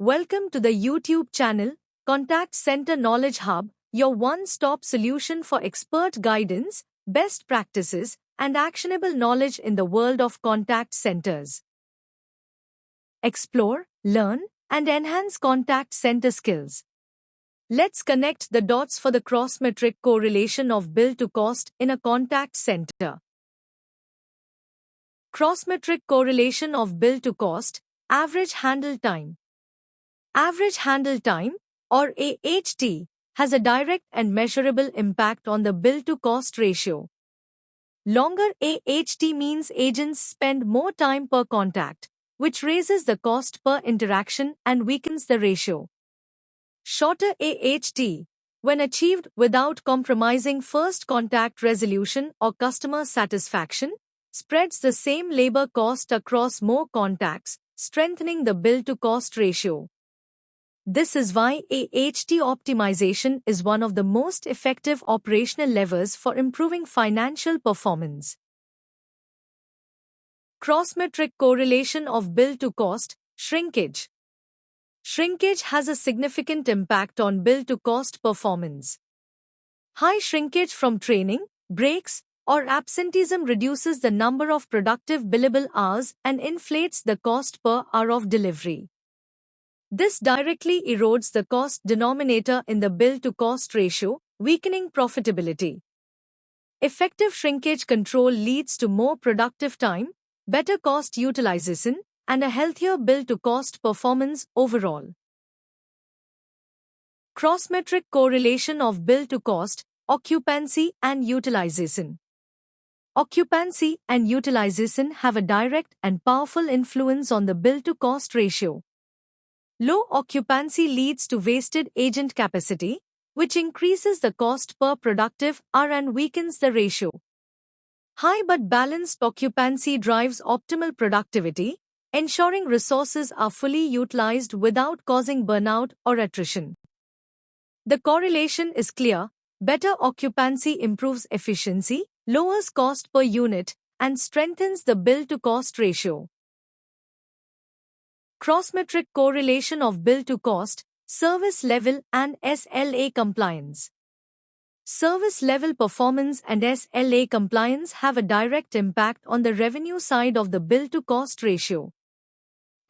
Welcome to the YouTube channel, Contact Center Knowledge Hub, your one-stop solution for expert guidance, best practices, and actionable knowledge in the world of contact centers. Explore, learn, and enhance contact center skills. Let's connect the dots for the cross-metric correlation of bill to cost in a contact center. Cross-metric correlation of bill to cost, average handle time. Average handle time, or AHT, has a direct and measurable impact on the bill-to-cost ratio. Longer AHT means agents spend more time per contact, which raises the cost per interaction and weakens the ratio. Shorter AHT, when achieved without compromising first contact resolution or customer satisfaction, spreads the same labor cost across more contacts, strengthening the bill-to-cost ratio. This is why AHT optimization is one of the most effective operational levers for improving financial performance. Cross-metric correlation of bill to cost, shrinkage. Shrinkage has a significant impact on bill to cost performance. High shrinkage from training, breaks, or absenteeism reduces the number of productive billable hours and inflates the cost per hour of delivery. This directly erodes the cost denominator in the bill-to-cost ratio, weakening profitability. Effective shrinkage control leads to more productive time, better cost utilization, and a healthier bill-to-cost performance overall. Cross-metric correlation of bill-to-cost, occupancy and utilization. Occupancy and utilization have a direct and powerful influence on the bill-to-cost ratio. Low occupancy leads to wasted agent capacity, which increases the cost per productive hour and weakens the ratio. High but balanced occupancy drives optimal productivity, ensuring resources are fully utilized without causing burnout or attrition. The correlation is clear: better occupancy improves efficiency, lowers cost per unit, and strengthens the bill-to-cost ratio. Cross-metric correlation of bill to cost, service level and SLA compliance. Service level performance and SLA compliance have a direct impact on the revenue side of the bill to cost ratio.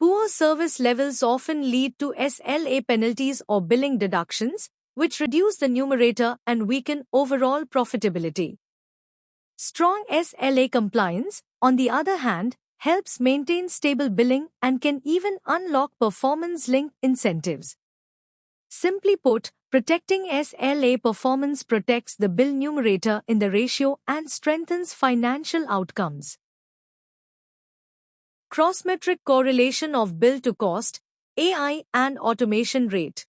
Poor service levels often lead to SLA penalties or billing deductions, which reduce the numerator and weaken overall profitability. Strong SLA compliance, on the other hand, helps maintain stable billing and can even unlock performance-linked incentives. Simply put, protecting SLA performance protects the bill numerator in the ratio and strengthens financial outcomes. Cross-metric correlation of bill to cost, AI and automation rate.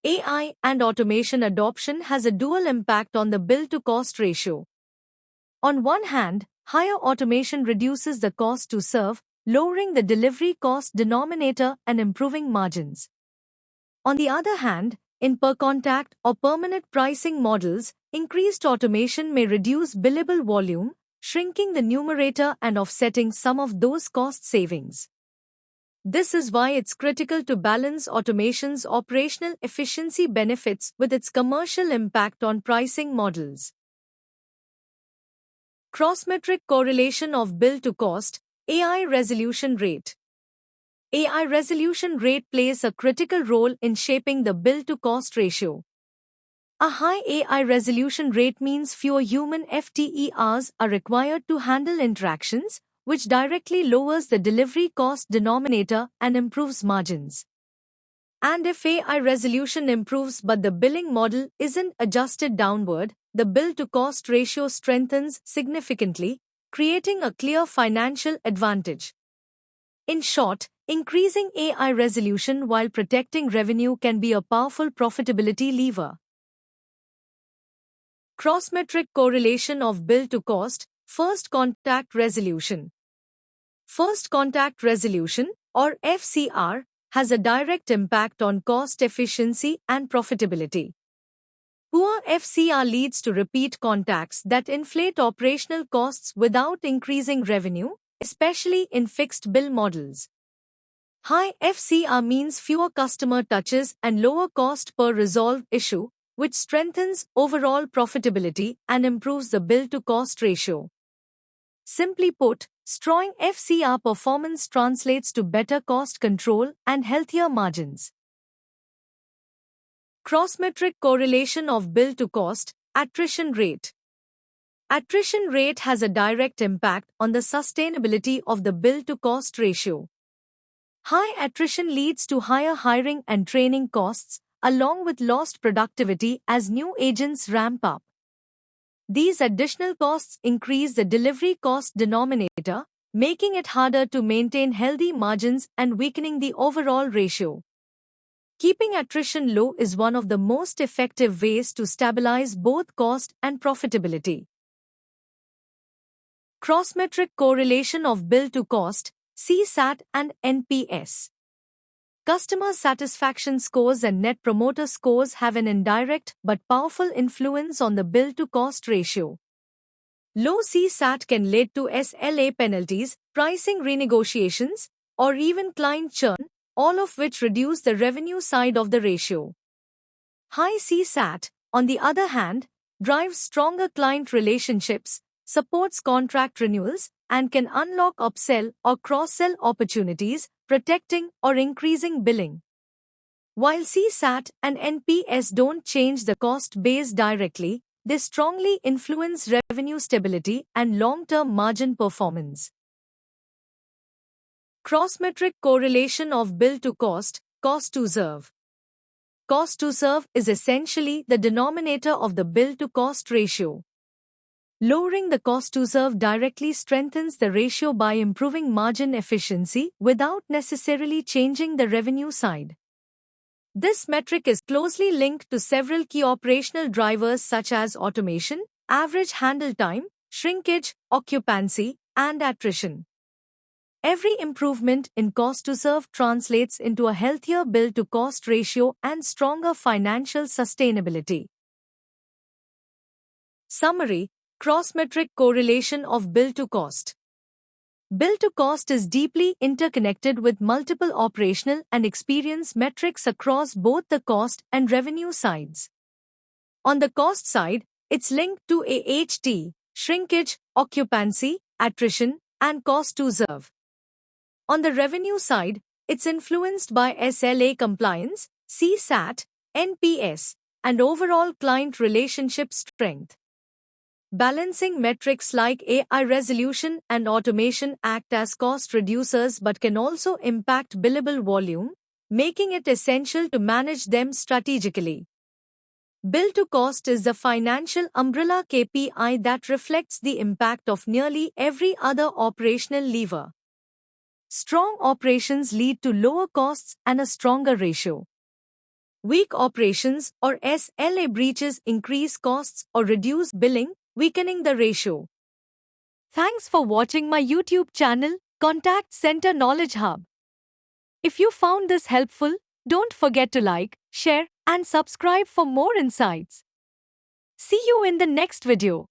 AI and automation adoption has a dual impact on the bill to cost ratio. On one hand, higher automation reduces the cost to serve, lowering the delivery cost denominator and improving margins. On the other hand, in per-contact or permanent pricing models, increased automation may reduce billable volume, shrinking the numerator and offsetting some of those cost savings. This is why it's critical to balance automation's operational efficiency benefits with its commercial impact on pricing models. Cross-metric correlation of bill to cost, AI resolution rate. AI resolution rate plays a critical role in shaping the bill to cost ratio. A high AI resolution rate means fewer human FTE hours are required to handle interactions, which directly lowers the delivery cost denominator and improves margins. And if AI resolution improves but the billing model isn't adjusted downward, the bill-to-cost ratio strengthens significantly, creating a clear financial advantage. In short, increasing AI resolution while protecting revenue can be a powerful profitability lever. Cross-metric correlation of bill to cost, first contact resolution. First contact resolution, or FCR, has a direct impact on cost efficiency and profitability. Poor FCR leads to repeat contacts that inflate operational costs without increasing revenue, especially in fixed bill models. High FCR means fewer customer touches and lower cost per resolved issue, which strengthens overall profitability and improves the bill-to-cost ratio. Simply put, strong FCR performance translates to better cost control and healthier margins. Cross-metric correlation of bill-to-cost, attrition rate. Attrition rate has a direct impact on the sustainability of the bill-to-cost ratio. High attrition leads to higher hiring and training costs, along with lost productivity as new agents ramp up. These additional costs increase the delivery cost denominator, making it harder to maintain healthy margins and weakening the overall ratio. Keeping attrition low is one of the most effective ways to stabilize both cost and profitability. Cross-metric correlation of bill to cost, CSAT and NPS. Customer satisfaction scores and net promoter scores have an indirect but powerful influence on the bill-to-cost ratio. Low CSAT can lead to SLA penalties, pricing renegotiations, or even client churn, all of which reduce the revenue side of the ratio. High CSAT, on the other hand, drives stronger client relationships, supports contract renewals, and can unlock upsell or cross-sell opportunities, protecting or increasing billing. While CSAT and NPS don't change the cost base directly, they strongly influence revenue stability and long-term margin performance. Cross-metric correlation of bill to cost, cost to serve. Cost to serve is essentially the denominator of the bill to cost ratio. Lowering the cost to serve directly strengthens the ratio by improving margin efficiency without necessarily changing the revenue side. This metric is closely linked to several key operational drivers such as automation, average handle time, shrinkage, occupancy, and attrition. Every improvement in cost to serve translates into a healthier bill to cost ratio and stronger financial sustainability. Summary: cross-metric correlation of bill to cost. Bill to cost is deeply interconnected with multiple operational and experience metrics across both the cost and revenue sides. On the cost side, it's linked to AHT, shrinkage, occupancy, attrition, and cost to serve. On the revenue side, it's influenced by SLA compliance, CSAT, NPS, and overall client relationship strength. Balancing metrics like AI resolution and automation act as cost reducers but can also impact billable volume, making it essential to manage them strategically. Bill to cost is the financial umbrella KPI that reflects the impact of nearly every other operational lever. Strong operations lead to lower costs and a stronger ratio. Weak operations or SLA breaches increase costs or reduce billing, weakening the ratio. Thanks for watching my YouTube channel, Contact Center Knowledge Hub. If you found this helpful, don't forget to like, share, and subscribe for more insights. See you in the next video.